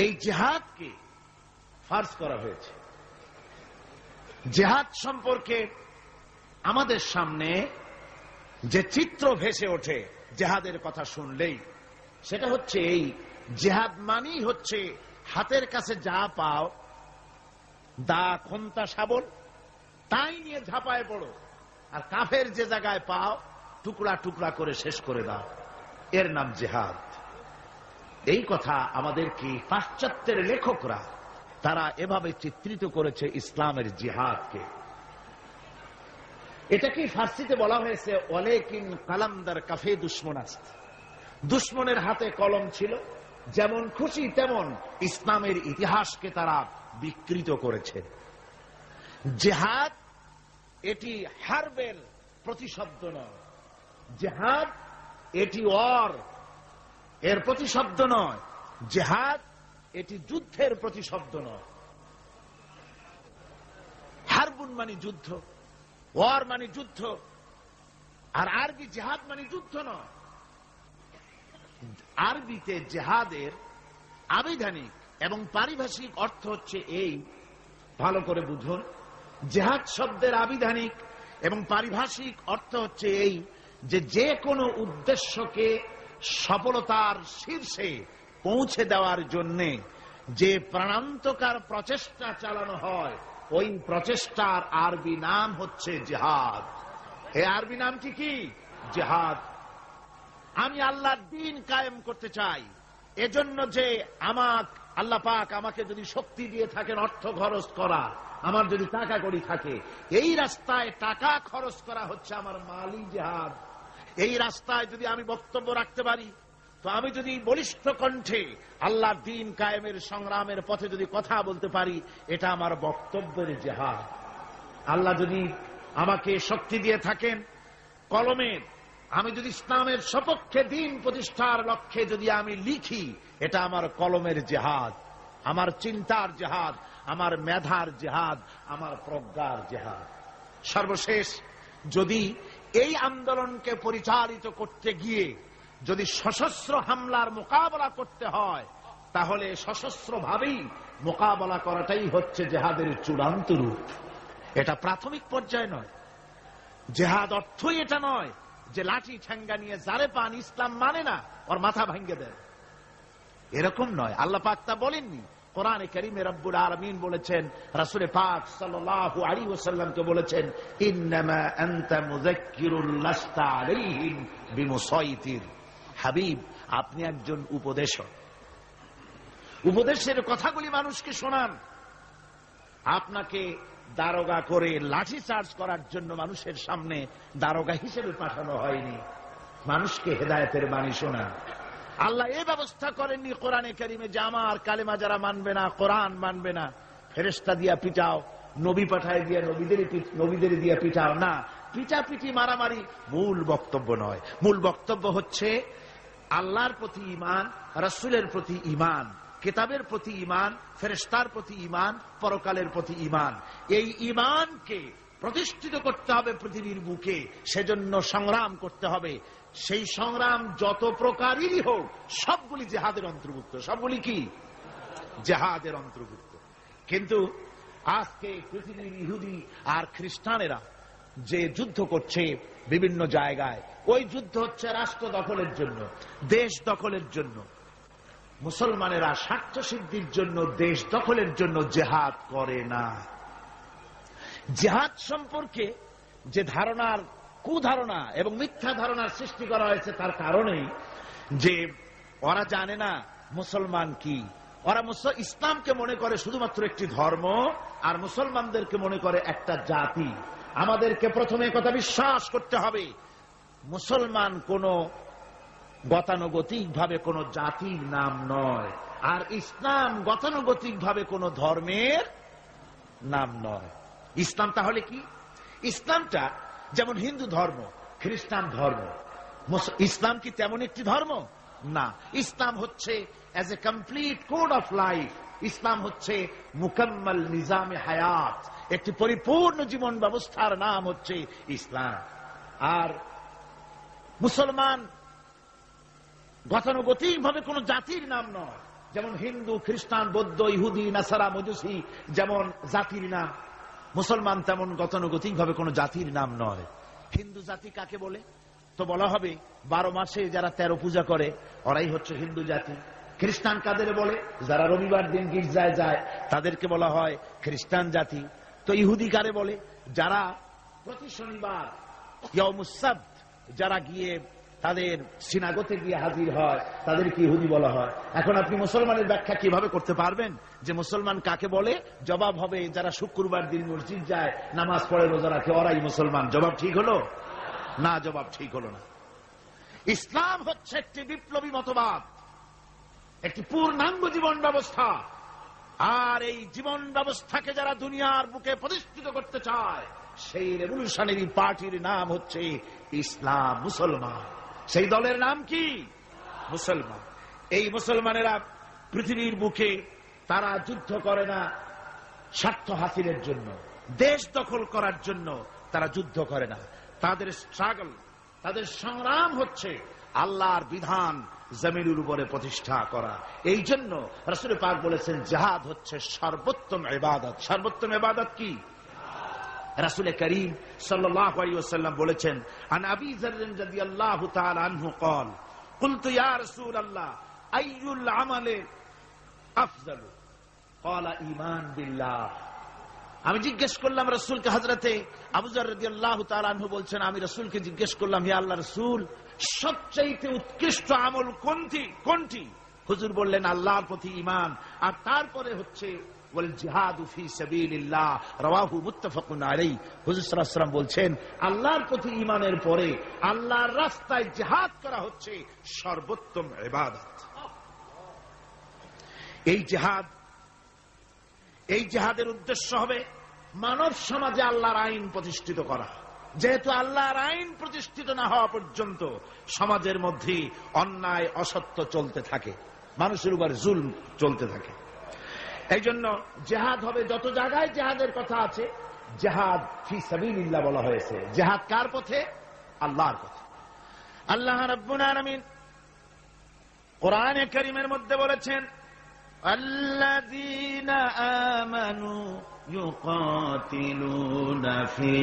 এই জিহাদকে ফার্জ করা হয়েছে। জিহাদ সম্পর্কে আমাদের সামনে যে চিত্র ভেসে ওঠে জিহাদের কথা শুনলেই, সেটা হচ্ছে এই জিহাদ মানেই হচ্ছে হাতের কাছে যা পাও, দা, খন্তা, শাবল, তাই নিয়ে ঝাঁপায় পড়ো, আর কাফের যে জায়গায় পাও টুকরা টুকরা করে শেষ করে দাও। এর নাম জিহাদ। এই কথা আমাদেরকে পাশ্চাত্যের লেখকরা তারা এভাবে চিত্রিত করেছে ইসলামের জিহাদকে। এটাকে ফার্সিতে বলা হয়েছে ওয়ালাকিন কালামদার কাফে দুশমন আস্ত। দুশমনের হাতে কলম ছিল, যেমন খুশি তেমন ইসলামের ইতিহাসকে তারা বিকৃত করেছে। জিহাদ এটি হারবের প্রতিশব্দ নয়, জিহাদ এটি এর প্রতিশব্দ নয়, জিহাদ এটি যুদ্ধের প্রতিশব্দ নয়। হারবুন মানে যুদ্ধ, ওয়ার মানে যুদ্ধ, আর আরবি জিহাদ মানে যুদ্ধ নয়। আরবিতে জিহাদের আবিধানিক এবং পারিভাষিক অর্থ হচ্ছে এই, ভালো করে বুঝুন। জিহাদ শব্দের আবিধানিক এবং পারিভাষিক অর্থ হচ্ছে এই যে যে কোনো উদ্দেশ্যকে সফলতার শীর্ষে পৌঁছে দেওয়ার জন্য যে প্রাণান্তকার প্রচেষ্টা চালানো হয়, ওই প্রচেষ্টার আরবি নাম হচ্ছে জিহাদ। এই আরবি নামটি কি? জিহাদ। আমি আল্লাহর দ্বীন কায়েম করতে চাই, এজন্য যে আল্লাহ পাক আমাকে যদি শক্তি দিয়ে থাকেন অর্থ খরচ করা, আমার যদি টাকা কড়ি থাকে, এই রাস্তায় টাকা খরচ করা হচ্ছে আমার মালি জিহাদ। এই রাস্তায় যদি আমি বক্তব্য রাখতে পারি, তো আমি যদি বলিষ্ঠ কণ্ঠে আল্লাহর দ্বীন কায়েমের সংগ্রামের পথে যদি কথা বলতে পারি, এটা আমার বক্তব্যের জিহাদ। আল্লাহ যদি আমাকে শক্তি দিয়ে থাকেন কলমের, আমি যদি ইসলামের সপক্ষে দ্বীন প্রতিষ্ঠার লক্ষ্যে যদি আমি লিখি, এটা আমার কলমের জিহাদ, আমার চিন্তার জিহাদ, আমার মেধার জিহাদ, আমার প্রজ্ঞার জিহাদ। সর্বশেষ যদি এই আন্দোলনকে পরিচালিত করতে গিয়ে যদি সশস্ত্র হামলার মোকাবেলা করতে হয়, তাহলে সশস্ত্রভাবেই মোকাবেলা করাটাই হচ্ছে জিহাদের চূড়ান্ত রূপ। এটা প্রাথমিক পর্যায়ে নয়। জিহাদ অর্থই এটা নয় যে লাঠি ঠ্যাঙ্গা নিয়ে যারে পান ইসলাম মানে না ওর মাথা ভেঙে দেন, এরকম নয়। আল্লাহ পাক তা বলেননি। কোরআনে কারীমে রব্বুল আলামিন বলেছেন, রাসূল পাক সাল্লাল্লাহু আলাইহি ওয়াসাল্লামকে বলেছেন, ইন্নামা আনতা মুযাক্কিরুন লাস্তা আলাইহিম বিমুসাইতির। হাবিব, আপনি একজন উপদেশক, উপদেশের কথাগুলি মানুষকে শোনান। আপনাকে দারোগা করে লাঠি চার্জ করার জন্য মানুষের সামনে দারোগা হিসেবে পাঠানো হয়নি, মানুষকে হেদায়েতের বাণী শোনান। আল্লাহ এই ব্যবস্থা করেননি কোরআনে কারীমে যে আমার কালেমা যারা মানবে না, কোরআন মানবে না, ফেরেশতা দিয়া পিটাও, নবী পাঠায় দিয়া নবীদের দিয়া পিটাও। না, পিটাপিটি মারামারি মূল বক্তব্য নয়। মূল বক্তব্য হচ্ছে আল্লাহর প্রতি ঈমান, রাসূলের প্রতি ঈমান, কিতাবের প্রতি ঈমান, ফেরেশতার প্রতি ঈমান, পরকালের প্রতি ঈমান। এই ঈমানকে প্রতিষ্ঠিত করতে হবে পৃথিবীর বুকে, সেজন্য সংগ্রাম করতে হবে। সেই সংগ্রাম যত প্রকারেরই হোক সবগুলি জিহাদের অন্তর্ভুক্ত। সবগুলি কি? জিহাদের অন্তর্ভুক্ত। কিন্তু আজকে পৃথিবীর ইহুদি আর খ্রিস্টানেরা যে যুদ্ধ করছে বিভিন্ন জায়গায়, ওই যুদ্ধ হচ্ছে রাষ্ট্র দখলের জন্য, দেশ দখলের জন্য। মুসলমানেরা স্বার্থ সিদ্ধির জন্য, দেশ দখলের জন্য জিহাদ করে না। জিহাদ সম্পর্কে যে ধারণার কুধারণা এবং মিথ্যা ধারণার সৃষ্টি করা হয়েছে, তার কারণেই যে ওরা জানে না মুসলমান কি। ওরা ইসলামকে মনে করে শুধুমাত্র একটি ধর্ম, আর মুসলমানদেরকে মনে করে একটা জাতি। আমাদেরকে প্রথমে কথা বিশ্বাস করতে হবে, মুসলমান কোন গতানুগতিক ভাবে কোন জাতির নাম নয়, আর ইসলাম গতানুগতিক ভাবে কোন ধর্মের নাম নয়। ইসলাম তাহলে কি? ইসলামটা যেমন হিন্দু ধর্ম, খ্রিস্টান ধর্ম, ইসলাম কি তেমন একটি ধর্ম? না। ইসলাম হচ্ছে as a complete code of life. Islam হচ্ছে মুকাম্মাল নিজামে হায়াত, একটি পরিপূর্ণ জীবন ব্যবস্থার নাম হচ্ছে ইসলাম। আর মুসলমান গতানুগতিক ভাবে কোন জাতির নাম নয়, যেমন হিন্দু, খ্রিস্টান, বৌদ্ধ, ইহুদি, নাসারা, মজুসি যেমন জাতির নাম, মুসলমান তেমন গতানুগতিক ভাবে কোন জাতির নাম নয়। হিন্দু জাতি কাকে বলে? তো বলা হবে 12 মাসে যারা 13 পূজা করে ওরাই হচ্ছে হিন্দু জাতি। খ্রিস্টান কাদের বলে? যারা রবিবার দিন গির্জায় যায় তাদেরকে বলা হয় খ্রিস্টান জাতি। তো ইহুদি কারে বলে? যারা প্রতি শনিবার ইয়াউমুস সাব্ত যারা গিয়ে তাদের সিনাগোতে গিয়ে হাজির হয় তাদেরকে ইহুদি বলা হয়। এখন আপনি মুসলমানের ব্যাখ্যা কিভাবে করতে পারবেন যে মুসলমান কাকে বলে? জবাব হবে যারা শুক্রবার দিন মসজিদ যায়, নামাজ পড়ে, রোজা রাখে, ওরাই মুসলমান। জবাব ঠিক হলো না? জবাব ঠিক হলো না। ইসলাম হচ্ছে একটি বিপ্লবী মতবাদ, একটি পূর্ণাঙ্গ জীবন ব্যবস্থা। আর এই জীবন ব্যবস্থাকে যারা দুনিয়ার বুকে প্রতিষ্ঠিত করতে চায় সেই রেভলিউশনারি পার্টির নাম হচ্ছে ইসলাম, মুসলমান। সেই দলের নাম কি? মুসলমান। এই মুসলমানেরা পৃথিবীর বুকে তারা যুদ্ধ করে না স্বার্থ হাসিলের জন্য, দেশ দখল করার জন্য তারা যুদ্ধ করে না। তাদের স্ট্রাগল, তাদের সংগ্রাম হচ্ছে আল্লাহর বিধান জমিনের উপরে প্রতিষ্ঠা করা। এই জন্য রাসূল পাক বলেছেন জিহাদ হচ্ছে সর্বোত্তম ইবাদত। সর্বোত্তম ইবাদত কি? রাসূল করিম সাল্লাল্লাহু আলাইহি ওয়াসাল্লাম বলেছেন, আন আবী যার রাদিয়াল্লাহু তাআলা আনহু قال قلت يا رسول الله اي العمل افضل قال ايمان بالله। আমি জিজ্ঞেস করলাম রাসূলকে, হযরতে আবু যর রাদিয়াল্লাহু তাআলা আনহু বলছেন আমি রাসূলকে জিজ্ঞেস করলাম, হে আল্লাহর রাসূল সবচেয়ে উৎকৃষ্ট আমল কোনটি? হুজুর বললেন আল্লাহর প্রতি ঈমান, আর তারপরে হচ্ছে ওয়াল জিহাদু ফি সাবিলিল্লাহ, রাওয়াহু মুত্তাফাকুন আলাইহি। হুজুর সাল্লাল্লাহু আলাইহি ওয়াসাল্লাম বলছেন আল্লাহর প্রতি ঈমানের পরে আল্লাহর রাস্তায় জিহাদ করা হচ্ছে সর্বোত্তম ইবাদত। এই জিহাদের উদ্দেশ্য হবে মানব সমাজে আল্লাহর আইন প্রতিষ্ঠিত করা। যেহেতু আল্লাহর আইন প্রতিষ্ঠিত না হওয়া পর্যন্ত সমাজের মধ্যে অন্যায়, অসত্য চলতে থাকে, মানুষের উপর জুলম চলতে থাকে। এই জন্য জিহাদ হবে, যত জায়গায় জিহাদের কথা আছে জিহাদ ফি সাবিলিল্লাহ বলা হয়েছে। জিহাদ কার পথে? আল্লাহর পথে। আল্লাহ রাব্বুল আলামিন কোরআনে কারীমের মধ্যে বলেছেন الذين آمنوا يقاتلون في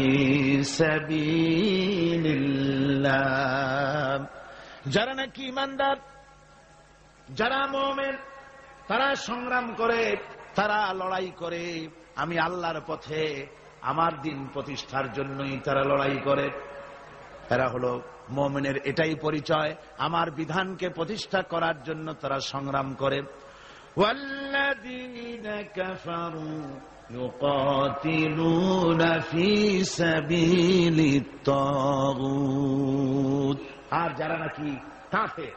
سبيل الله। যারা নাকি ঈমানদার, যারা মুমিন, তারা সংগ্রাম করে, তারা লড়াই করে আমি আল্লাহর পথে, আমার দিন প্রতিষ্ঠার জন্যই তারা লড়াই করে। এরা হলো মুমিনের এটাই পরিচয়, আমার বিধানকে প্রতিষ্ঠা করার জন্য তারা সংগ্রাম করে। والذين كفروا يقاتلون في سبيل الطاغوت। আর যারা নাকি কাফের,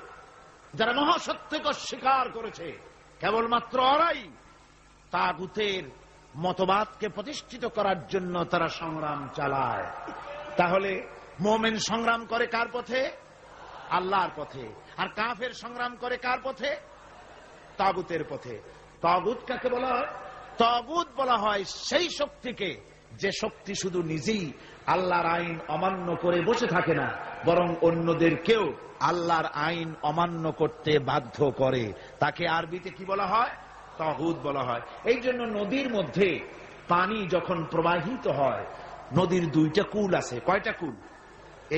যারা মহাসত্যকে অস্বীকার করেছে, কেবলমাত্র ওরাই তাগুতের মতবাদকে প্রতিষ্ঠিত করার জন্য তারা সংগ্রাম চালায়। তাহলে মুমিন সংগ্রাম করে কার পথে? আল্লাহর পথে। আর কাফের সংগ্রাম করে কার পথে? তাগুতের পথে। তাগুত কাকে বলা হয়? তাগুত বলা হয় সেই শক্তিকে যে শক্তি শুধু নিজেই আল্লাহর আইন অমান্য করে বসে থাকে না, বরং অন্যদেরকেও আল্লাহর আইন অমান্য করতে বাধ্য করে। তাকে আরবিতে কি বলা হয়? তাগুত বলা হয়। এই জন্য নদীর মধ্যে পানি যখন প্রবাহিত হয়, নদীর দুইটা কুল আছে। কয়টা কুল?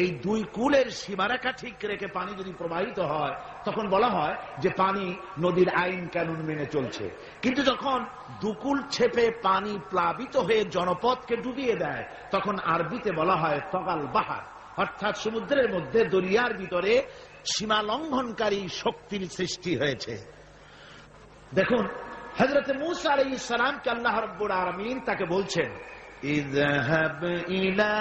এই দুই কুলের সীমারেখা ঠিক রেখে পানি যদি প্রবাহিত হয় তখন বলা হয় যে পানি নদীর আইন কানুন মেনে চলছে। কিন্তু যখন দুকুল ছেপে পানি প্লাবিত হয়ে জনপদকে ডুবিয়ে দেয় তখন আরবিতে বলা হয় তগাল বাহার, অর্থাৎ সমুদ্রের মধ্যে, দরিয়ার ভিতরে সীমা লঙ্ঘনকারী শক্তির সৃষ্টি হয়েছে। দেখুন হযরত মূসা আলাইহিস সালামকে আল্লাহ রাব্বুল আলামিন তাকে বলছেন ইযহাব ইলা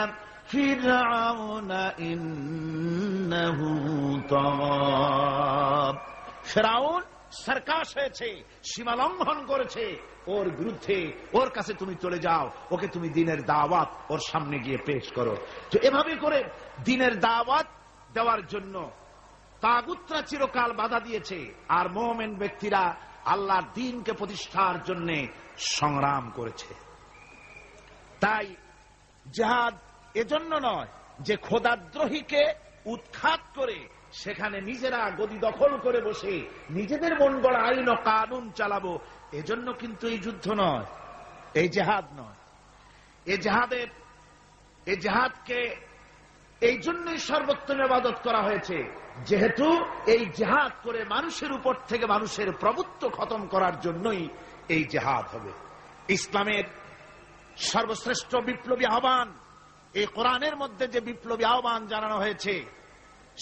ফিরআউন ইন্নাহু তাগাব। ফিরআউন সরকাশ হয়েছে, সীমা লঙ্ঘন করেছে, ওর বিরুদ্ধে, ওর কাছে তুমি চলে যাও, ওকে তুমি দ্বীনের দাওয়াত ওর সামনে গিয়ে পেশ করো। তো এভাবে করে দ্বীনের দাওয়াত দেওয়ার জন্য তাগুতরা চিরকাল বাধা দিয়েছে, আর মুমিন ব্যক্তিরা আল্লাহর দ্বীনকে প্রতিষ্ঠার জন্য সংগ্রাম করেছে। তাই জিহাদ এজন্য নয় যে খোদাদ্রোহীকে উৎখাত করে সেখানে নিজেরা গদি দখল করে বসে নিজেদের মন গড়া আইন ও কানুন চালাবো, এজন্য কিন্তু এই যুদ্ধ নয়, এই জেহাদ নয়। এই জেহাদকে এই জন্যই সর্বোত্তম ইবাদত করা হয়েছে, যেহেতু এই জেহাদ করে মানুষের উপর থেকে মানুষের প্রভুত্ব খতম করার জন্যই এই জেহাদ হবে। ইসলামের সর্বশ্রেষ্ঠ বিপ্লবী আহ্বান, এই কোরআনের মধ্যে যে বিপ্লবী আহ্বান জানানো হয়েছে,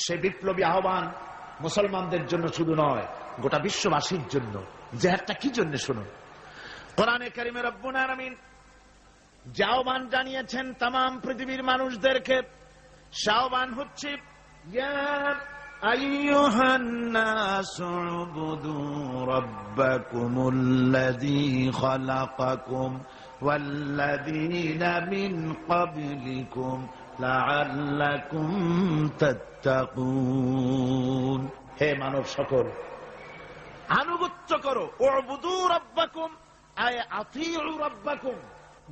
সে বিপ্লবী আহ্বান মুসলমানদের জন্য শুধু নয়, গোটা বিশ্ববাসীর জন্য। জেহাদটা কি জন্য শুনুন। কোরআনে কারিমে রব্বুল আলামিন যে আহ্বান জানিয়েছেন তামাম পৃথিবীর মানুষদেরকে, সে আহ্বান হচ্ছে ইয়া আইয়ুহান নাসু উবুদু রাব্বাকুমুল্লাযী খালাকাকুম ওয়াল্লাযীনা মিন ক্বাবলিকুম লাআল্লাকুম তাত্তাকুন। হে মানব সকল, আনুগত্য করো। উবুদু রাব্বাকুম আয় আতিউ রাব্বাকুম,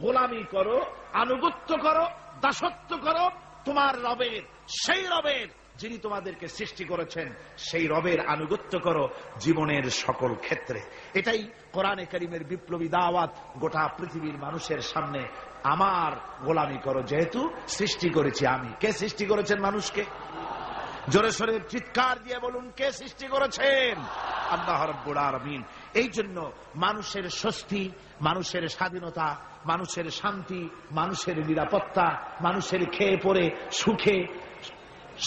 গোলামি করো, আনুগত্য করো, দাসত্ব করো তোমার রবের, সেই রবের যিনি তোমাদেরকে সৃষ্টি করেছেন, সেই রবের আনুগত্য করো জীবনের সকল ক্ষেত্রে। এটাই কোরআনে কারীমের বিপ্লবী দাওয়াত গোটা পৃথিবীর মানুষের সামনে। আমার গোলামি করো, যেহেতু সৃষ্টি করেছি আমি। কে সৃষ্টি করেছেন মানুষকে? জোরে সোরে চিৎকার দিয়ে বলুন, কে সৃষ্টি করেছেন? আল্লাহ রাব্বুল আলামিন। এই জন্য মানুষের স্বস্তি, মানুষের স্বাধীনতা, মানুষের শান্তি, মানুষের নিরাপত্তা, মানুষের খেয়ে পরে সুখে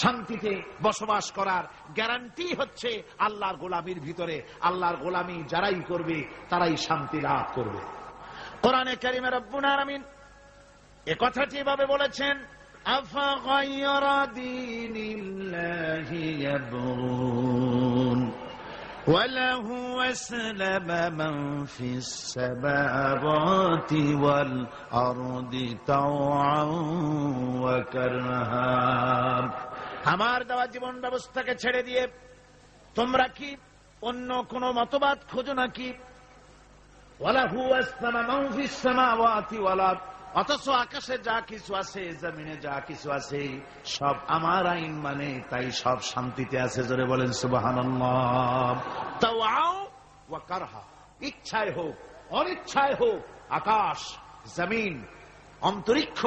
শান্তিতে বসবাস করার গ্যারান্টি হচ্ছে আল্লাহর গোলামির ভিতরে। আল্লাহর গোলামি যারাই করবে তারাই শান্তি লাভ করবে। কোরআনে কারীমে রব্বুল আলামিন এ কথাটি এভাবে বলেছেন, আফাগায়রা দীনিল্লাহি ইয়াবগুন ওয়ালাহু আসলামা মান ফিস সামাওয়াতি ওয়াল আরদি তাওআন ওয়া কারহা। আমার দেওয়া জীবন ব্যবস্থাকে ছেড়ে দিয়ে তোমরা কি অন্য কোন মতবাদ খোঁজো নাকি? ওয়ালাহু আসলামা মান ফিস সামাওয়াতি ওয়াল আরদ, অথচ আকাশে যা কিছু আছে, জমিনে যা কিছু আছে, সব আমার আইন মানে, তাই সব শান্তিতে আছে। জোরে বলেন সুবহানাল্লাহ। তাওআও ওয়া কারহা, ইচ্ছায় হোক অনিচ্ছায় হোক, আকাশ, জমিন, অন্তরিক্ষ,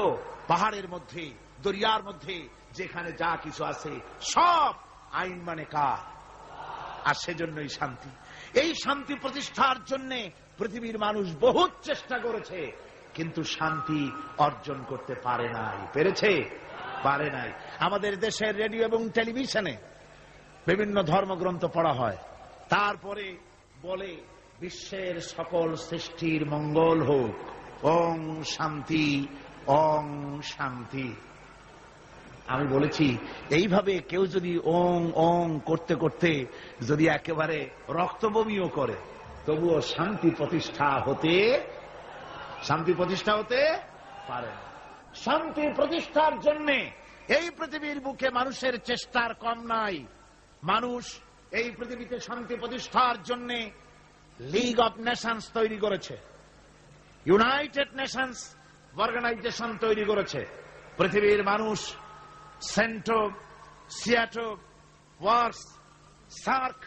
পাহাড়ের মধ্যে, দরিয়ার মধ্যে যেখানে যা কিছু আছে, সব আইন মানে কার? আর সেজন্যই শান্তি। এই শান্তি প্রতিষ্ঠার জন্য পৃথিবীর মানুষ বহুত চেষ্টা করেছে, কিন্তু শান্তি অর্জন করতে পারে নাই। পেরেছে? পারে নাই। আমাদের দেশের রেডিও এবং টেলিভিশনে বিভিন্ন ধর্মগ্রন্থ পড়া হয়, তারপরে বলে বিশ্বের সকল সৃষ্টির মঙ্গল হোক, ওং শান্তি, ওং শান্তি। আমি বলেছি, এইভাবে কেউ যদি ওং ওং করতে করতে যদি একেবারে রক্তবমিও করে, তবুও শান্তি প্রতিষ্ঠা হতে পারে না। শান্তি প্রতিষ্ঠার জন্য এই পৃথিবীর বুকে মানুষের চেষ্টার কম নাই। মানুষ এই পৃথিবীতে শান্তি প্রতিষ্ঠার জন্য লিগ অফ নেশনস তৈরি করেছে, ইউনাইটেড নেশনস অর্গানাইজেশন তৈরি করেছে। পৃথিবীর মানুষ সেন্টো, সিয়াটো, ওয়ার্স, সার্ক,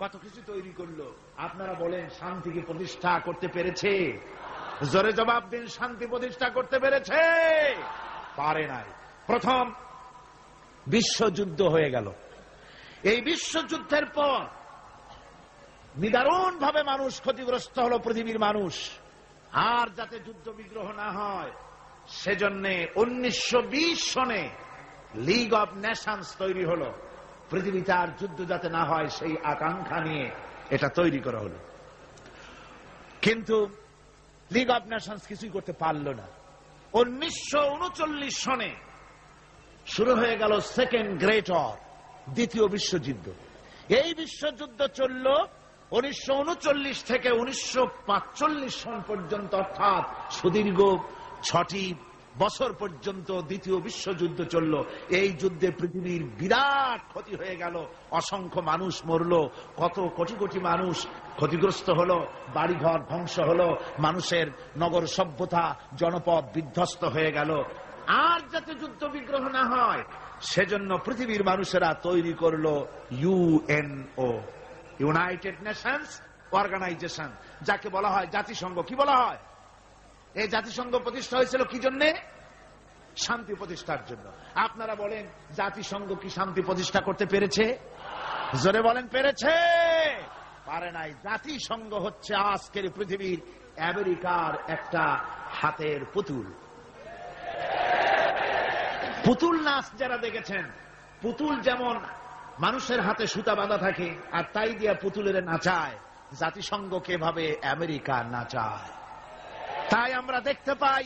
কত কিছু তৈরি করলো। আপনারা বলেন, শান্তিকে প্রতিষ্ঠা করতে পেরেছে? জোরে জবাব দিন, শান্তি প্রতিষ্ঠা করতে পেরেছে? পারে নাই। প্রথম বিশ্বযুদ্ধ হয়ে গেল। এই বিশ্বযুদ্ধের পর নিদারুণ ভাবে মানুষ ক্ষতিগ্রস্ত হলো, পৃথিবীর মানুষ। আর যাতে যুদ্ধ বিগ্রহ না হয় সেজন্য 1920 সনে লিগ অফ নেশনস তৈরি হলো। পৃথিবীতে আর যুদ্ধ যাতে না হয় সেই আকাঙ্ক্ষা নিয়ে এটা তৈরি করা হলো। কিন্তু লিগ অফ নেশনস কিছুই করতে পারল না। 1939 সনে শুরু হয়ে গেল সেকেন্ড গ্রেট ওয়ার, দ্বিতীয় বিশ্বযুদ্ধ। এই বিশ্বযুদ্ধ চলল 1939 থেকে 1945 সন পর্যন্ত, অর্থাৎ সুদীর্ঘ 6টি বছর পর্যন্ত দ্বিতীয় বিশ্বযুদ্ধ চলল। এই যুদ্ধে পৃথিবীর বিরাট ক্ষতি হয়ে গেল, অসংখ্য মানুষ মরল, কত কোটি কোটি মানুষ ক্ষতিগ্রস্ত হলো, বাড়িঘর ধ্বংস হলো, মানুষের নগর সভ্যতা, জনপদ বিধ্বস্ত হয়ে গেল। আর যাতে যুদ্ধ বিগ্রহ না হয় সেজন্য পৃথিবীর মানুষেরা তৈরি করলো ইউএনও, ইউনাইটেড নেশনস অর্গানাইজেশন, যাকে বলা হয় জাতিসংঘ। কি বলা হয়? এই জাতিসংঘ প্রতিষ্ঠা হয়েছিল কি জন্য? শান্তি প্রতিষ্ঠার জন্য। আপনারা বলেন জাতিসংঘ কি শান্তি প্রতিষ্ঠা করতে পেরেছে? জোরে বলেন, পেরেছে? পারে নাই। জাতিসংঘ হচ্ছে আজকের পৃথিবীর আমেরিকার একটা হাতের পুতুল। পুতুল নাচ যারা দেখেছেন, পুতুল যেমন মানুষের হাতে সুতা বাঁধা থাকে আর তাই দিয়া পুতুলের নাচায়, জাতিসংঘকে এভাবে আমেরিকা নাচায়। তাই আমরা দেখতে পাই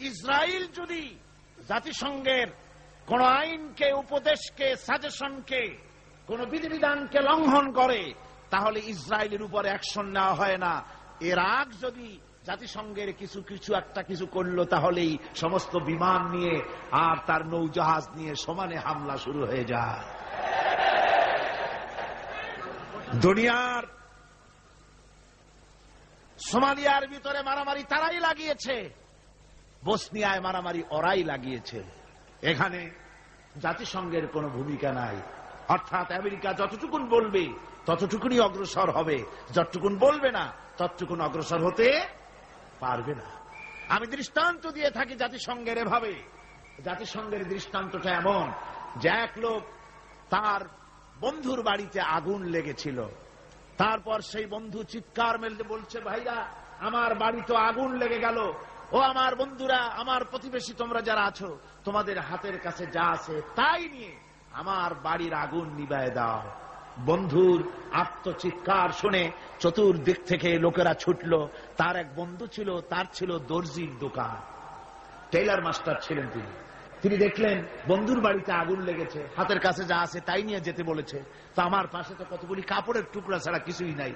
ইসরায়েল যদি জাতিসংঘের কোন আইনকে, উপদেশকে, সাজেশনকে, কোন বিধিবিধানকে লঙ্ঘন করে তাহলে ইসরায়েলের উপর অ্যাকশন নেওয়া হয় না। ইরাক যদি জাতিসংঘের কিছু করলো তাহলেই সমস্ত বিমান নিয়ে আর তার নৌজাহাজ নিয়ে সমানে হামলা শুরু হয়ে যায়। দুনিয়ার সোমালিয়ার ভিতরে মারামারি তারাই লাগিয়েছে, বসনিয়ায় মারামারি ওরাই লাগিয়েছে। এখানে জাতিসংঘের কোনো ভূমিকা নাই। অর্থাৎ আমেরিকা যতটুকুন বলবে ততটুকুনই অগ্রসর হবে, যতটুকুন বলবে না ততটুকুন অগ্রসর হতে পারবে না। আমি দৃষ্টান্ত দিয়ে থাকি জাতিসংঘের এভাবে। জাতিসংঘের দৃষ্টান্তটা এমন যে এক লোক, তার বন্ধুর বাড়িতে আগুন লেগেছিল। তারপর সেই বন্ধু চিৎকার মেলতে বলছে, ভাইরা আমার বাড়ি তো আগুন লেগে গেল, ও আমার বন্ধুরা, আমার প্রতিবেশী, তোমরা যারা আছো তোমাদের হাতের কাছে যা আছে তাই নিয়ে আমার বাড়ির আগুন নিভায়ে দাও। বন্ধুর আত্মচিৎকার শুনে চতুর্দিক থেকে লোকেরা ছুটল। তার এক বন্ধু ছিল, তার ছিল দর্জির দোকান, টেইলার মাস্টার ছিলেন তিনি। তিনি দেখলেন বন্ধুর বাড়িতে আগুন লেগেছে, হাতের কাছে যা আছে তাই নিয়ে যেতে বলেছে। তো আমার পাশে তো কতগুলি কাপড়ের টুকরা ছাড়া কিছুই নাই।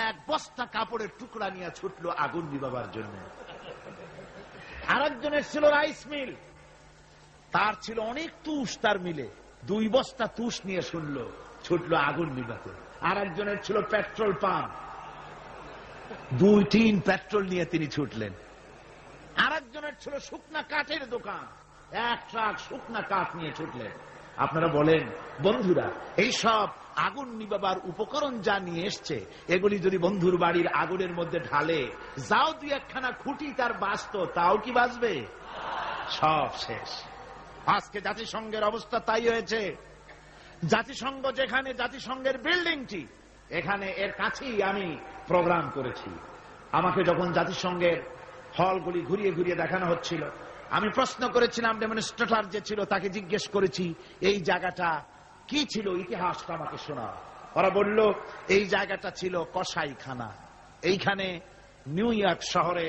এক বস্তা কাপড়ের টুকরা নিয়ে ছুটলো আগুন নিভাবার জন্য। আরেকজনের ছিল রাইস মিল, তার ছিল অনেক তুষ তার মিলে, 2 বস্তা তুষ নিয়ে ছুটলো আগুন নিভাতে। আরেকজনের ছিল পেট্রোল পাম্প, 2 পেট্রোল নিয়ে তিনি ছুটলেন। আরেকজনের ছিল শুকনা কাঠের দোকান, 1 ট্রাক শুকনা কাঠ নিয়ে ছুটলেন। আপনারা বলেন বন্ধুরা, এই সব আগুন নিভাবার উপকরণ যা নিয়ে এসছে, এগুলি যদি বন্ধুর বাড়ির আগুনের মধ্যে ঢালে, যাও 2-1খানা খুঁটি তার বাঁচত, তাও কি বাঁচবে? সব শেষ। আজকে জাতিসংঘের অবস্থা তাই হয়েছে। জাতিসংঘ যেখানে, জাতিসংঘের বিল্ডিংটি এখানে, এর কাছেই আমি প্রোগ্রাম করেছি। আমাকে যখন জাতিসংঘের হলগুলি ঘুরিয়ে ঘুরিয়ে দেখানো হচ্ছিল, আমি প্রশ্ন করেছিলাম ডেমনস্ট্রেটর যে ছিল তাকে জিজ্ঞেস করেছি এই জায়গাটা কি ছিল, ইতিহাসটা আমাকে শোনা। ওরা বলল এই জায়গাটা ছিল কসাইখানা। এইখানে নিউ ইয়র্ক শহরে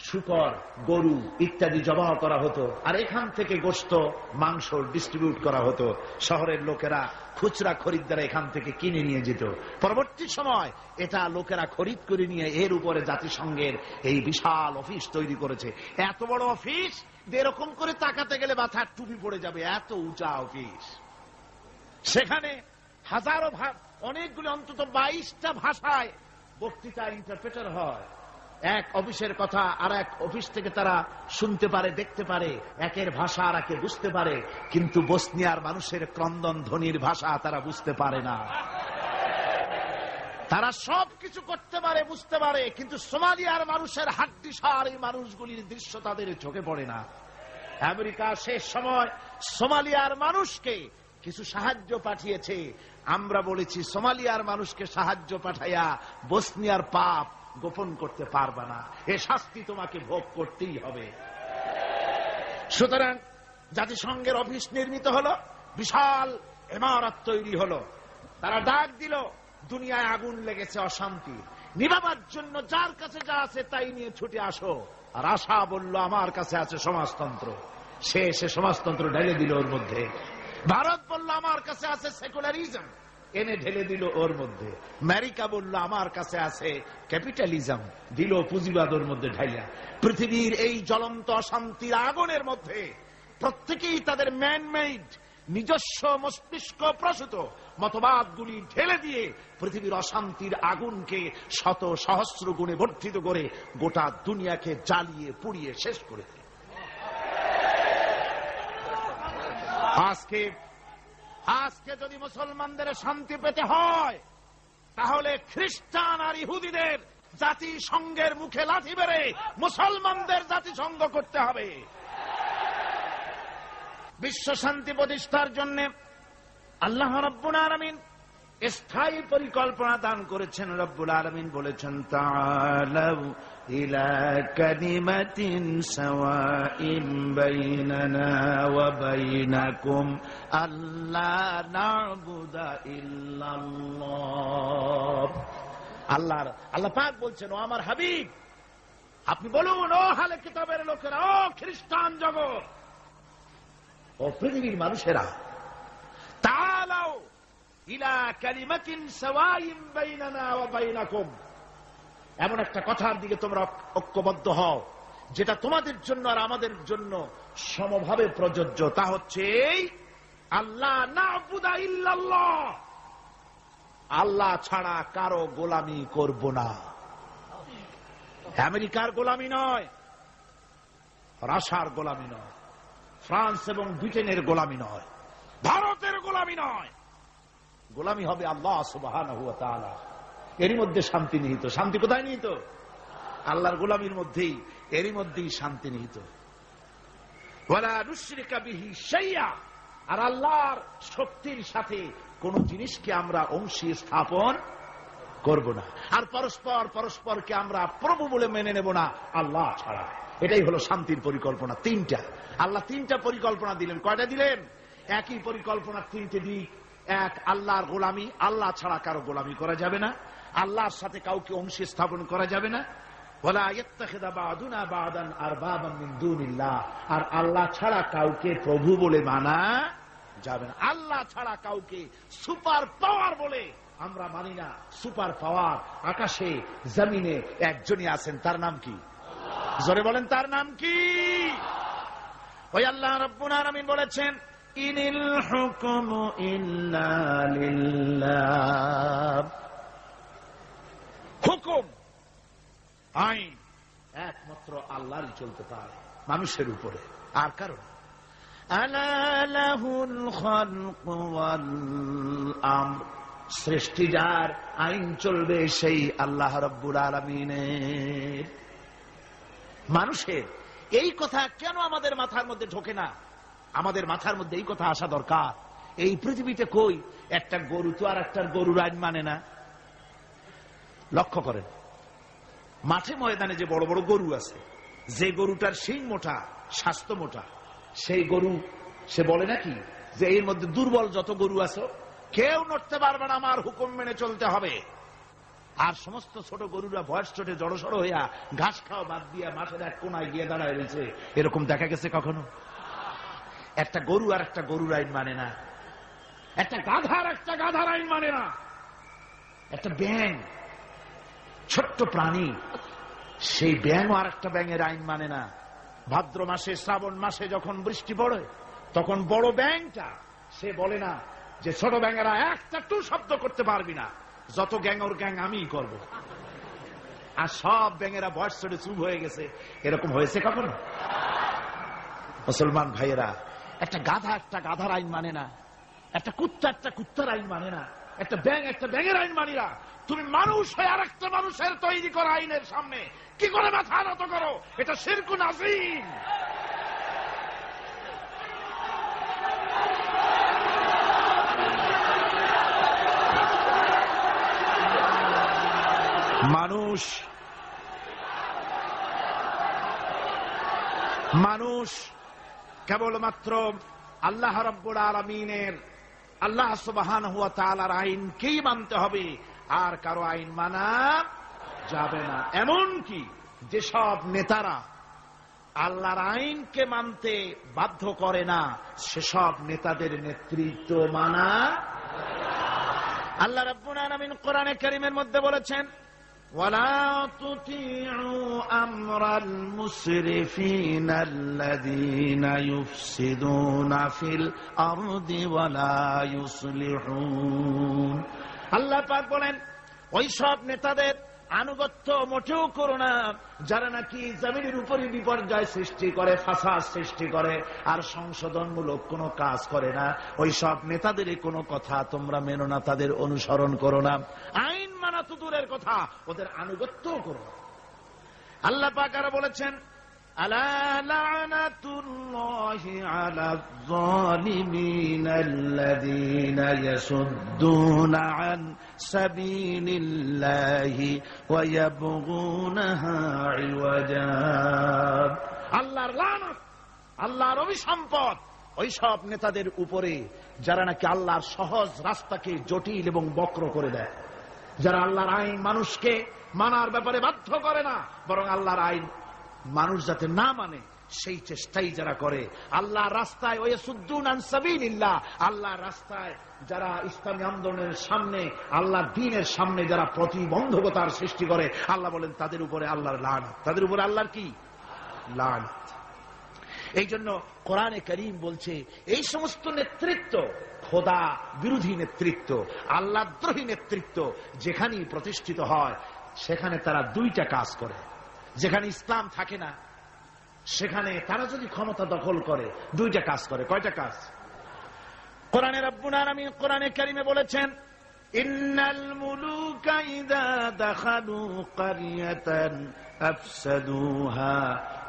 শুকর, গরু ইত্যাদি জবাহ করা হতো, আর এখান থেকে গোশত, মাংস ডিস্ট্রিবিউট করা হতো। শহরের লোকেরা, খুচরা খরিদ্দারা এখান থেকে কিনে নিয়ে যেত। পরবর্তী সময় এটা লোকেরা খরিদ করে নিয়ে এর উপরে জাতিসংঘের এই বিশাল অফিস তৈরি করেছে। এত বড় অফিস, এরকম করে তাকাতে গেলে মাথার টুপি পড়ে যাবে, এত উঁচা অফিস। সেখানে হাজারো অনেকগুলি, অন্তত 22টা ভাষায় বক্তৃতা ইন্টারপ্রেটার হয়। এক অফিসের কথা আর এক অফিস থেকে তারা শুনতে পারে, দেখতে পারে, একের ভাষা আর একে বুঝতে পারে, কিন্তু বসনিয়ার মানুষের ক্রন্দন ধ্বনির ভাষা তারা বুঝতে পারে না। তারা সব কিছু করতে পারে, বুঝতে পারে, কিন্তু সোমালিয়ার মানুষের হাড্ডিসার এই মানুষগুলির দৃশ্য তাদের চোখে পড়ে না। আমেরিকা শেষ সময় সোমালিয়ার মানুষকে কিছু সাহায্য পাঠিয়েছে। আমরা বলেছি সোমালিয়ার মানুষকে সাহায্য পাঠাইয়া বসনিয়ার পাপ গোপন করতে পারবে না, এ শাস্তি তোমাকে ভোগ করতেই হবে। সুতরাং জাতিসংঘের অফিস নির্মিত হলো, বিশাল ইমারত তৈরি হলো। তারা ডাক দিল, দুনিয়ায় আগুন লেগেছে, অশান্তি নিভাবার জন্য যার কাছে যা আছে তাই নিয়ে ছুটে আসো। আর আশা বলল আমার কাছে আছে সমাজতন্ত্র। সে সমাজতন্ত্র ঢেলে দিল ওর মধ্যে। ভারত বলল আমার কাছে আছে সেকুলারিজম, এনে ঢেলে দিল ওর মধ্যে। আমেরিকা বলল আমার কাছে আছে ক্যাপিটালিজম, দিল পুঁজিবাদ ওর মধ্যে ঢাইয়া। পৃথিবীর এই জ্বলন্ত অশান্তির আগুনের মধ্যে প্রত্যেকেই তাদের ম্যানমেড, নিজস্ব মস্তিষ্ক প্রসূত মতবাদগুলি ঢেলে দিয়ে পৃথিবীর অশান্তির আগুনকে শত সহস্র গুণে বর্ধিত করে গোটা দুনিয়াকে জ্বালিয়ে পুড়িয়ে শেষ করে দিল। আজকে যদি মুসলমানদের শান্তি পেতে হয়, তাহলে খ্রিস্টান আর ইহুদিদের জাতিসংঘের মুখে লাথি মেরে মুসলমানদের জাতিসংঘ করতে হবে। বিশ্ব শান্তি প্রতিষ্ঠার জন্য আল্লাহ রাব্বুল আলামিন স্থায়ী পরিকল্পনা দান করেছেন। রব্বুল আলামিন বলেছেন, তাআলাউ ইলা কালিমাতিন সাওয়াইন বাইনানা ওয়া বাইনাকুম আল্লা না'বুদা ইল্লাল্লাহ। আল্লাহ পাক বলছেন, ও আমার হাবিব, আপনি বলুন, ও আহলে কিতাবের লোকেরা, ও খ্রিস্টান জগৎ, ও পৃথিবীর মানুষেরা, তাআলাউ ইলা কালিমাতিন সাওয়াইন বাইনানা ওয়া বাইনাকুম, এমন একটা কথার দিকে তোমরা ঐক্যবদ্ধ হও যেটা তোমাদের জন্য আর আমাদের জন্য সমভাবে প্রযোজ্য। তা হচ্ছে আল্লাহ না'বুদা ইল্লাল্লাহ, আল্লাহ ছাড়া কারো গোলামি করব না। আমেরিকার গোলামি নয়, রাশিয়ার গোলামি নয়, ফ্রান্স এবং ব্রিটেনের গোলামি নয়, ভারতের গোলামি নয়, গোলামি হবে আল্লাহ সুবহানাহু ওয়া তাআলা। এরই মধ্যে শান্তি নিহিত। শান্তি কোথায় নিহিত? আল্লাহর গোলামির মধ্যেই, এরই মধ্যেই শান্তি নিহিত। ওয়ালা নুশরিকা বিহি শাইআ, আর আল্লাহর শক্তির সাথে কোন জিনিসকে আমরা অংশী স্থাপন করব না। আর পরস্পরকে আমরা প্রভু বলে মেনে নেব না আল্লাহ ছাড়া। এটাই হলো শান্তির পরিকল্পনা। তিনটা আল্লাহ তিনটা পরিকল্পনা দিলেন। কয়টা দিলেন? একই পরিকল্পনার তিনটে দিক। এক, আল্লাহর গোলামি, আল্লাহ ছাড়া কারো গোলামি করা যাবে না, আল্লাহর সাথে কাউকে অংশী স্থাপন করা যাবে না। ওয়ালা ইয়াত্তাখিযা বা'দুনা বা'দান আরবাবান মিন দুনিল্লাহ, আর আল্লাহ ছাড়া কাউকে প্রভু বলে মানা যাবে না। আল্লাহ ছাড়া কাউকে সুপার পাওয়ার বলে আমরা মানি না। সুপার পাওয়ার আকাশে জমিনে একজনই আছেন, তার নাম কি? জোরে বলেন, তার নাম কি? ওই আল্লাহ রাব্বুল আলামিন বলেছেন, ইনিল হুকমু ইল্লা লিল্লাহ, হুকুম আইন একমাত্র আল্লাহরই চলতে পারে, মানুষের উপরে আর কারো না। আলা লাহুল খালকু ওয়াল আমর, সৃষ্টি যার, আইন চলবে সেই আল্লাহ রাব্বুল আলামিনের। মানুষের এই কথা কেন আমাদের মাথার মধ্যে ঢোকে না? আমাদের মাথার মধ্যে এই কথা আসা দরকার। এই পৃথিবীতে কই একটা গরু তো আর একটা গরুর আইন মানে না। লক্ষ্য করেন, মাঠে ময়দানে যে বড় বড় গরু আছে, যে গরুটার শিং মোটা, স্বাস্থ্য মোটা, সেই গরু সে বলে নাকি যে এর মধ্যে দুর্বল যত গরু আছে কেউ নড়তে পারবে না, আমার হুকুম মেনে চলতে হবে। আর সমস্ত ছোট গরুরা ভয়েস চোটে জড়সড় হইয়া ঘাস খাওয়া বাদ দিয়া মাঠের এক কোনায় গিয়ে দাঁড়ায় রয়েছে, এরকম দেখা গেছে কখনো? একটা গরু আর একটা গরুর আইন মানে না, একটা গাধার আইন মানে না, একটা ব্যাঙ ছোট্ট প্রাণী, সেই ব্যাঙও আর একটা ব্যাঙের আইন মানে না। ভাদ্র মাসে, শ্রাবণ মাসে যখন বৃষ্টি পড়ে, তখন বড় ব্যাঙটা সে বলে না যে ছোট ব্যাঙেরা একটা টু শব্দ করতে পারবি না, যত গ্যাং ওর গ্যাং আমিই করব। আর সব ব্যাঙেরা ভয়েস চড়ে চুপ হয়ে গেছে, এরকম হয়েছে কখনো? মুসলমান ভাইয়েরা, একটা গাধার আইন মানে না, একটা কুত্তার আইন মানে না, একটা ব্যাঙের আইন মানি না। তুমি মানুষ হয়ে আর একটা মানুষের তৈরি করা আইনের সামনে কি করে মাথা নত করো? এটা শিরকুন আযীম। মানুষ কেবলমাত্র আল্লাহ রাব্বুল আলামিনের, আল্লাহ সুবহানাহু ওয়া তাআলার আইনকেই মানতে হবে, আর কারো আইন মানা যাবে না। এমনকি যেসব নেতারা আল্লাহর আইনকে মানতে বাধ্য করে না, সেসব নেতাদের নেতৃত্ব মানা। আল্লাহ রাব্বুল আলামিন কোরআনে কারীমের মধ্যে বলেছেন, ওয়ালা তুতিউ আমরাল মুসরিফিনা আল্লাযীনা ইউফসিদুনা ফিল আরদি ওয়ালা ইউসলিহুন। আল্লাহ পাক বলেন, ওই সব নেতাদের, আনুগত্য মোটেও করো না যারা নাকি জমিনের উপরে বিপর্যয় সৃষ্টি করে, ফাসাদ সৃষ্টি করে, আর সংশোধনমূলক কোনো কাজ করে না। ওই সব নেতাদের কোনো কথা তোমরা মেনো না, তাদের অনুসরণ করো না। আইন মানা তো দূরের কথা, ওদের আনুগত্যও করো না। আল্লাহ পাক আরো বলেছেন, আলা লানাতুল্লাহি আলায যালিমিনা আল্লাযীনা ইয়াসুদ্দুনা আন সাবিলিল্লাহি ওয়া ইয়াবগুনাহা ইওয়াজা। আল্লাহর লানত, আল্লাহর অভিসম্পদ ওই সব নেতাদের উপরে যারা নাকি আল্লাহর সহজ রাস্তাকে জটিল এবং বক্র করে দেয়, যারা আল্লাহর আইন মানুষকে মানার ব্যাপারে বাধ্য করে না, বরং আল্লাহর আইন মানুষ যাতে না মানে সেই চেষ্টাই যারা করে। আল্লাহর রাস্তায় ওয়াসুদ্দুন আন সাবিলিল্লাহ, আল্লাহর রাস্তায় যারা ইসলামী আন্দোলনের সামনে, আল্লাহর দ্বীনের সামনে যারা প্রতিবন্ধকতার সৃষ্টি করে, আল্লাহ বলেন তাদের উপরে আল্লাহর লানত, তাদের উপরে আল্লাহর কি লানত। এই জন্য কোরআনে কারীম বলছে এই সমস্ত নেতৃত্ব খোদা বিরোধী নেতৃত্ব, আল্লাহদ্রোহী নেতৃত্ব যেখানেই প্রতিষ্ঠিত হয় সেখানে তারা দুইটা কাজ করে। যেখানে ইসলাম থাকে না সেখানে তারা যদি ক্ষমতা দখল করে দুইটা কাজ করে। কয়টা কাজ? কোরআনে রব্বুল আলামিন কোরআনে কারীমে বলেছেন, ইন্নাল মুলুকা ইযা দাখালু ক্বরিয়াতান আফসাদুহা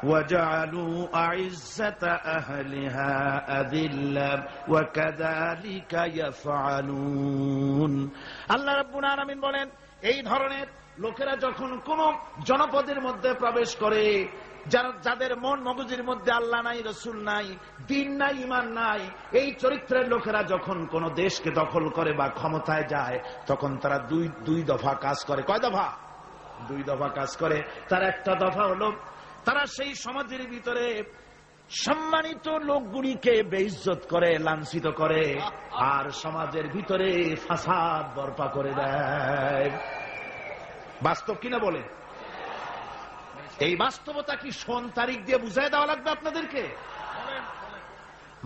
ওয়া জাআলু আইজ্জাতা আহলিহা আযিল্লা ওয়া কাযালিকা ইয়াফআলুন। আল্লাহ রাব্বুল আলামিন বলেন, এই ধরনের লোকেরা যখন কোন জনপদের মধ্যে প্রবেশ করে, যাদের মন মগজের মধ্যে আল্লাহ নাই, রসুল নাই, দ্বীন নাই, ঈমান নাই, এই চরিত্রের লোকেরা যখন কোন দেশকে দখল করে বা ক্ষমতায় যায়, তখন তারা দুই দফা কাজ করে। কয় দফা? দুই দফা কাজ করে। তার একটা দফা হলো তারা সেই সমাজের ভিতরে সম্মানিত লোকগুলিকে বেইজ্জত করে, লাঞ্ছিত করে, আর সমাজের ভিতরে ফাসাদ বরপা করে দেয়। বাস্তব কিনা বলে? এই বাস্তবতা কি সন তারিখ দিয়ে বুঝাই দেওয়া লাগবে আপনাদেরকে?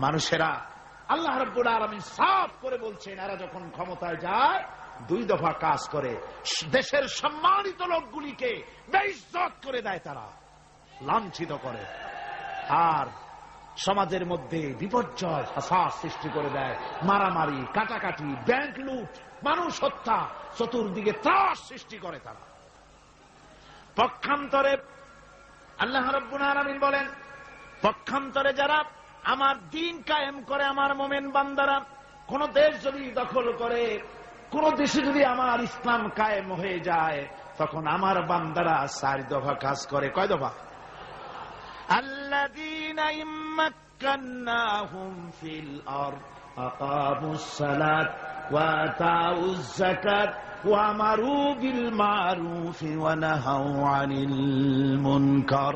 মানুষেরা আল্লাহ রাব্বুল আলামিন সাফ করে বলছেন, এরা যখন ক্ষমতায় যায় দুই দফা কাজ করে। দেশের সম্মানিত লোকগুলিকে বেইজ্জত করে দেয়, তারা লাঞ্ছিত করে, আর সমাজের মধ্যে বিপর্যয় ফাসাদ সৃষ্টি করে দেয়। মারামারি, কাটাকাটি, ব্যাংক লুট, মানুষ হত্যা, চতুর্দিকে ত্রাস সৃষ্টি করে তারা। পক্ষান্তরে আল্লাহ রাব্বুল আলামিন বলেন, পক্ষান্তরে যারা আমার দ্বীন কায়েম করে, আমার মুমিন বান্দারা কোন দেশ যদি দখল করে, কোন দেশে যদি আমার ইসলাম কায়েম হয়ে যায়, তখন আমার বান্দারা চার দফা কাজ করে। কয় দফা? আল্লাযীনা ইম্মাক্কান্নাহুম ফিল আরদ আকামুস সালাত ওয়া আতাউয যাকাত ওয়া আমারু বিল মারুফ ওয়া নাহাউ আনিল মুনকার।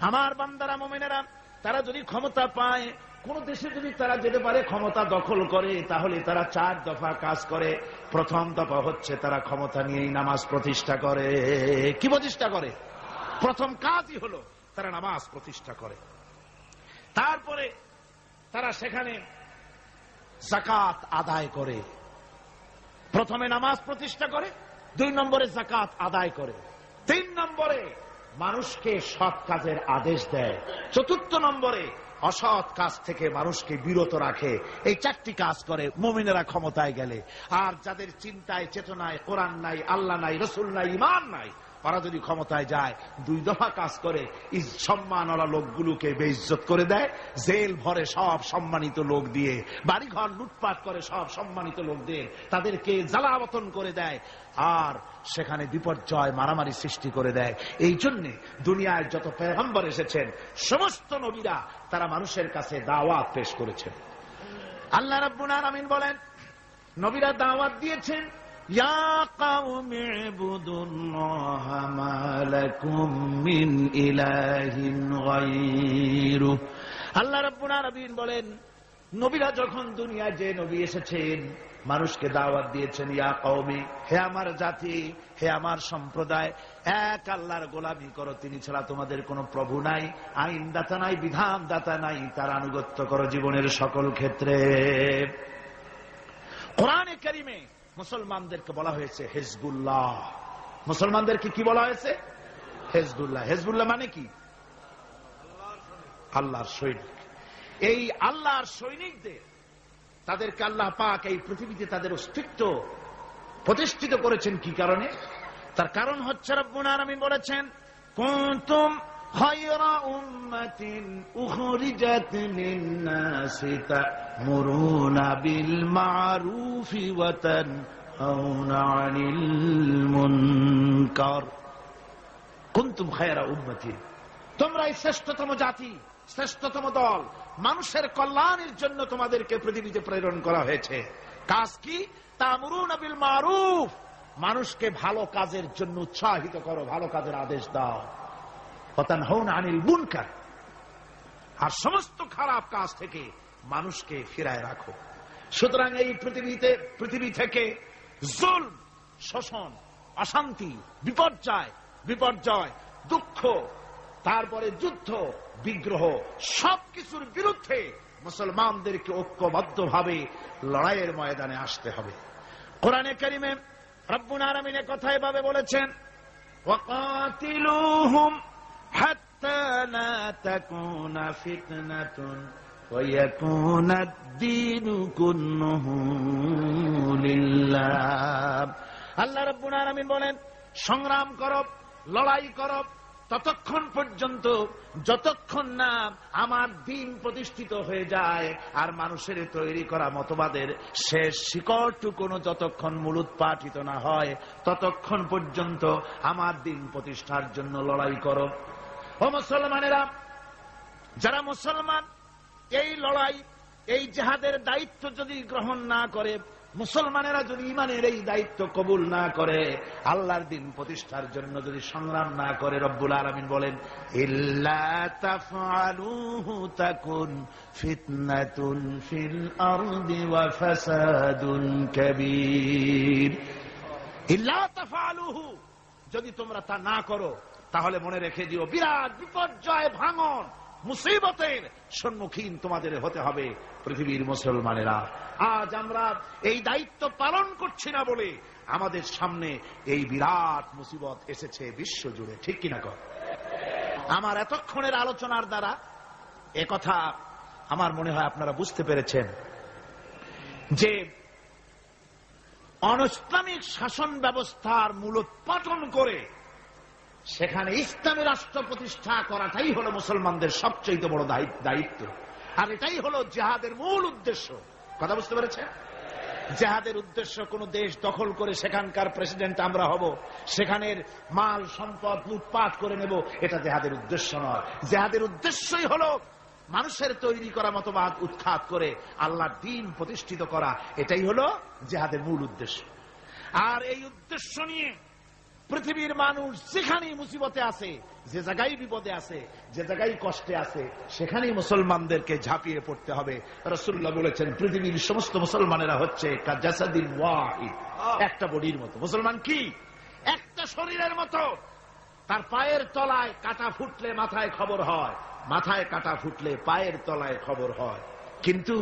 আমার বান্দারা মুমিনেরা তারা যদি ক্ষমতা পায়, কোন দেশে যদি তারা যেতে পারে, ক্ষমতা দখল করে, তাহলে তারা চার দফা কাজ করে। প্রথম দফা হচ্ছে তারা ক্ষমতা নিয়েই নামাজ প্রতিষ্ঠা করে। কি প্রতিষ্ঠা করে? প্রথম কাজই হলো তারা নামাজ প্রতিষ্ঠা করে। তারপরে তারা সেখানে যাকাত আদায় করে। প্রথমে নামাজ প্রতিষ্ঠা করে, 2 নম্বরে যাকাত আদায় করে, 3 নম্বরে মানুষকে সৎ কাজের আদেশ দেয়, 4 নম্বরে অসৎ কাজ থেকে মানুষকে বিরত রাখে। এই 4টি কাজ করে মুমিনেরা ক্ষমতায় গেলে। আর যাদের চিন্তায় চেতনায় কোরআন নাই, আল্লাহ নাই, রসুল নাই, ঈমান নাই, ওরা যদি ক্ষমতায় যায় 2 দফা কাজ করে। সম্মানওয়ালা লোকগুলোকে বেইজ্জত করে দেয়, জেল ভরে সব সম্মানিত লোক দিয়ে, বাড়িঘর লুটপাট করে সব সম্মানিত লোকদের, তাদেরকে জ্বালাবতন করে দেয়, আর সেখানে বিপর্যয় মারামারি সৃষ্টি করে দেয়। এই জন্য দুনিয়ায় যত পয়গম্বর এসেছেন, সমস্ত নবীরা তারা মানুষের কাছে দাওয়াত পেশ করেছেন। আল্লাহ রাব্বুল আলামিন বলেন, নবীরা দাওয়াত দিয়েছেন, ইয়া কাওমি ইবুদুল্লাহা মা লাকুম মিন ইলাহিন গায়রু। আল্লাহ রাব্বুল আলামিন বলেন, নবীরা যখন দুনিয়ায় যে নবী এসেছেন, মানুষকে দাওয়াত দিয়েছেন, ইয়া কওমি, হে আমার জাতি, হে আমার সম্প্রদায়, এক আল্লাহর গোলামি করো, তিনি ছাড়া তোমাদের কোনো প্রভু নাই, আইনদাতা নাই, বিধানদাতা নাই, তার আনুগত্য করো জীবনের সকল ক্ষেত্রে। কোরআনে কারীমে মুসলমানদেরকে বলা হয়েছে হিজবুল্লাহ, মুসলমানদেরকে কি বলা হয়েছে? হেজবুল্লাহ। হেজবুল্লাহ মানে কি? আল্লাহর সৈনিক। এই আল্লাহর সৈনিকদের, তাদেরকে আল্লাহ পাক এই পৃথিবীতে তাদের অস্তিত্ব প্রতিষ্ঠিত করেছেন কি কারণে? তার কারণ হচ্ছে রব্বুল আলামিন বলেছেন, কুনতুম খায়রা উম্মাতিন উখরিজাত লিন-নাসি তা'মুরুনা বিল মা'রুফি ওয়া তানহাউনা 'আনিল মুনকার। কুনতুম খায়রা উম্মাতিন, তোমরাই শ্রেষ্ঠতম জাতি, শ্রেষ্ঠতম দল। মানুষের কল্যাণের জন্য তোমাদেরকে পৃথিবীতে প্রেরণ করা হয়েছে। কাজ কি? তা'মুরুনা বিল মা'রুফ, মানুষকে ভালো কাজের জন্য উৎসাহিত করো, ভালো কাজের আদেশ দাও। ওয়া তানহাউনা আনিল মুনকার, আর সমস্ত খারাপ কাজ থেকে মানুষকে ফিরায় রাখো। সুতরাং এই পৃথিবী থেকে জুলম, শোষণ, অশান্তি, বিপর্যয়, দুঃখ, তারপরে যুদ্ধ, বিগ্রহ, সবকিছুর বিরুদ্ধে মুসলমানদেরকে ঐক্যবদ্ধভাবে লড়াইয়ের ময়দানে আসতে হবে। কোরআনে কারিমে রব্বুল আলামিন কথা এভাবে বলেছেন, ওয়াকাতিলুহুম হাত্তা লা তাকুনা ফিতনাতুন ওয়া ইয়াকুনাদ দীনু কুল্লুহু লিল্লাহ। আল্লাহ রব্বুল আলামিন বলেন, সংগ্রাম করো, লড়াই করো ততক্ষণ পর্যন্ত যতক্ষণ না আমার দ্বীন প্রতিষ্ঠিত হয়ে যায়, আর মানুষের তৈরি করা মতবাদের শেষ শিকড়টুকুনো যতক্ষণ মূলোৎপাটিত না হয়, ততক্ষণ পর্যন্ত আমার দ্বীন প্রতিষ্ঠার জন্য লড়াই করো। ও মুসলমানেরা, যারা মুসলমান এই লড়াই, এই জিহাদের দায়িত্ব যদি গ্রহণ না করে, মুসলমানেরা যদি ঈমানের এই দায়িত্ব কবুল না করে, আল্লাহর দ্বীন প্রতিষ্ঠার জন্য যদি সংগ্রাম না করে, রব্বুল আলামিন বলেন, ইল্লা তাফআলুহু তাকুন ফিতনাতুন ফিল আরদি ওয়া ফাসাদুন কাবীর। ইল্লা তাফআলুহু, যদি তোমরা তা না করো, তাহলে মনে রেখে দিও বিরাট বিপর্যয়, ভাঙন, মুসিবতের সম্মুখীন তোমাদের হতে হবে পৃথিবীর মুসলমানেরা। আজ আমরা এই দায়িত্ব পালন করছি না বলে আমাদের সামনে এই বিরাট মুসিবত এসেছে বিশ্ব জুড়ে, ঠিক কিনা কর? আমার এতক্ষণের আলোচনার দ্বারা একথা আমার মনে হয় আপনারা বুঝতে পেরেছেন যে অনিসলামিক শাসন ব্যবস্থার মূলোৎপাটন করে সেখানে ইসলামী রাষ্ট্র প্রতিষ্ঠা করাটাই হলো মুসলমানদের সবচেয়ে বড় দায়িত্ব, আর এটাই হলো জিহাদের মূল উদ্দেশ্য। কথা বুঝতে পেরেছেন? জিহাদের উদ্দেশ্য কোন দেশ দখল করে সেখানকার প্রেসিডেন্ট আমরা হব, সেখানের মাল সম্পদ লুটপাট করে নেব, এটা জিহাদের উদ্দেশ্য নয়। জিহাদের উদ্দেশ্যই হলো মানুষের তৈরি করা মতবাদ উৎখাত করে আল্লাহর দ্বীন প্রতিষ্ঠিত করা, এটাই হলো জিহাদের মূল উদ্দেশ্য। আর এই উদ্দেশ্য নিয়ে পৃথিবীর মানুষ যেখানেই মুসিবতে আছে, যে জায়গায় বিপদে আছে, যে জায়গায় কষ্টে আছে, সেখানেই মুসলমানদেরকে ঝাঁপিয়ে পড়তে হবে। রাসূলুল্লাহ বলেছেন, পৃথিবীর সমস্ত মুসলমানেরা হচ্ছে কাজাসাদিন ওয়াহিদ, একটা বডির মতো। মুসলমান কি? একটা শরীরের মতো। তার পায়ের তলায় কাটা ফুটলে মাথায় খবর হয়, মাথায় কাটা ফুটলে পায়ের তলায় খবর হয়। কিন্তু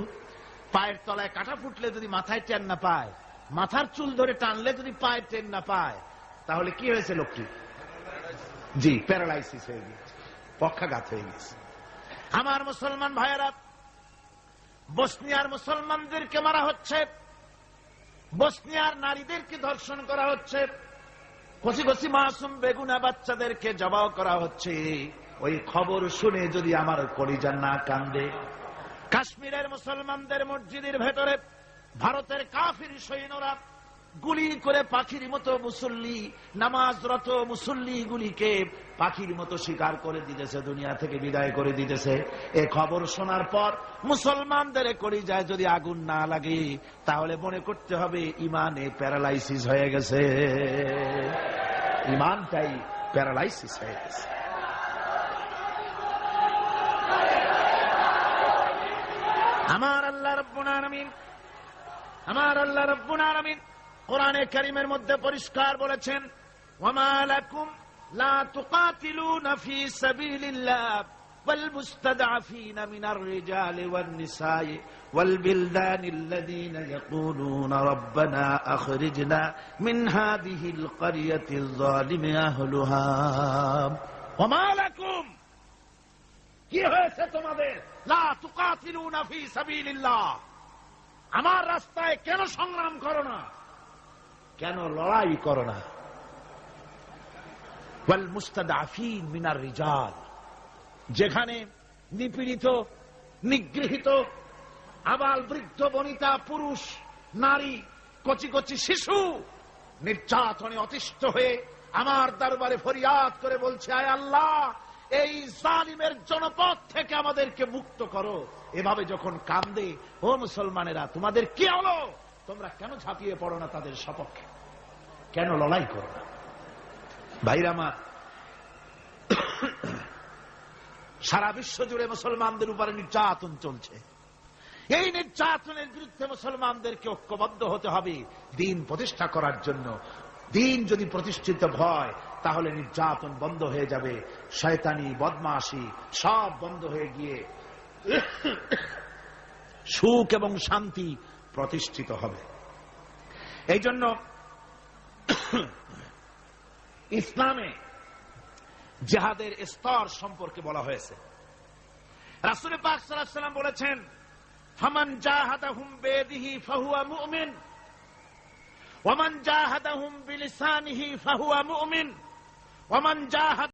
পায়ের তলায় কাটা ফুটলে যদি মাথায় টেন না পায়, মাথার চুল ধরে টানলে যদি পায়ে টেন না পায়, তাহলে কি হয়েছে লোকটি? জি, প্যারালাইসিস হয়ে গেছে, পক্ষাঘাত হয়ে গেছে। আমার মুসলমান ভাইয়েরা, বসনিয়ার মুসলমানদেরকে মারা হচ্ছে, বসনিয়ার নারীদেরকে ধর্ষণ করা হচ্ছে, কচি কচি মাসুম বেগুনা বাচ্চাদেরকে জবাই করা হচ্ছে। ওই খবর শুনে যদি আমার কলিজা না কান্দে, কাশ্মীরের মুসলমানদের মসজিদের ভেতরে ভারতের কাফির সৈন্যরা গুলি করে পাখির মতো মুসল্লি, নামাজরত মুসল্লি গুলিকে পাখির মতো শিকার করে দিতেছে, দুনিয়া থেকে বিদায় করে দিতেছে। এ খবর শোনার পর মুসলমানদের কলিজায় যদি আগুন না লাগে, তাহলে মনে করতে হবে ইমানে প্যারালাইসিস হয়ে গেছে, ইমানটাই প্যারালাইসিস হয়ে গেছে। আমার আল্লাহ রাব্বুল আলামিন কোরআনে কারীমের মধ্যে পরিষ্কার বলেছেন, ওয়ামা লাকুম লা তুকাতিলুনা ফি সাবিলিল্লাহ والمستضعفين من الرجال والنساء والبلدان الذين يقولون ربنا أخرجنا من هذه القرية الظالم أهلها وما لكم কি হয়েছে তোমাদের লা তুকাতিলুনা ফি সাবিলিল্লাহ আমার রাস্তায় কেন সংগ্রাম করো না, কেন লড়াই করো না? ওয়াল মুস্তাদাফিন মিনার রিজাল, যেখানে নিপীড়িত, নিগৃহীত, আবাল বৃদ্ধ বনিতা, পুরুষ, নারী, কচি কচি শিশু নির্যাতনে অতিষ্ঠ হয়ে আমার দরবারে ফরিয়াদ করে বলছে, আয় আল্লাহ, এই জালিমের জনপদ থেকে আমাদেরকে মুক্ত করো। এভাবে যখন কান্দে, ও মুসলমানেরা, তোমাদের কি হলো? তোমরা কেন ঝাঁপিয়ে পড়ো না তাদের সপক্ষে? কেন লড়াই করো না? ভাইরা আমার, সারা বিশ্ব জুড়ে মুসলমানদের উপরে নির্যাতন চলছে। এই নির্যাতনের বিরুদ্ধে মুসলমানদেরকে ঐক্যবদ্ধ হতে হবে দ্বীন প্রতিষ্ঠা করার জন্য। দ্বীন যদি প্রতিষ্ঠিত হয় তাহলে নির্যাতন বন্ধ হয়ে যাবে, শয়তানি, বদমাশি সব বন্ধ হয়ে গিয়ে সুখ এবং শান্তি প্রতিষ্ঠিত হবে। এই জন্য ইসলামে জিহাদের স্তর সম্পর্কে বলা হয়েছে। রাসূল পাক সাল্লাল্লাহু আলাইহি ওয়াসাল্লাম বলেছেন, ফামান জাহাদাহুম বিয়াদিহি ফাহুয়া মুমিন ওয়া মান জাহাদাহুম বিলিসানিহি ফাহুয়া মুমিন ওয়া মান জাহাদ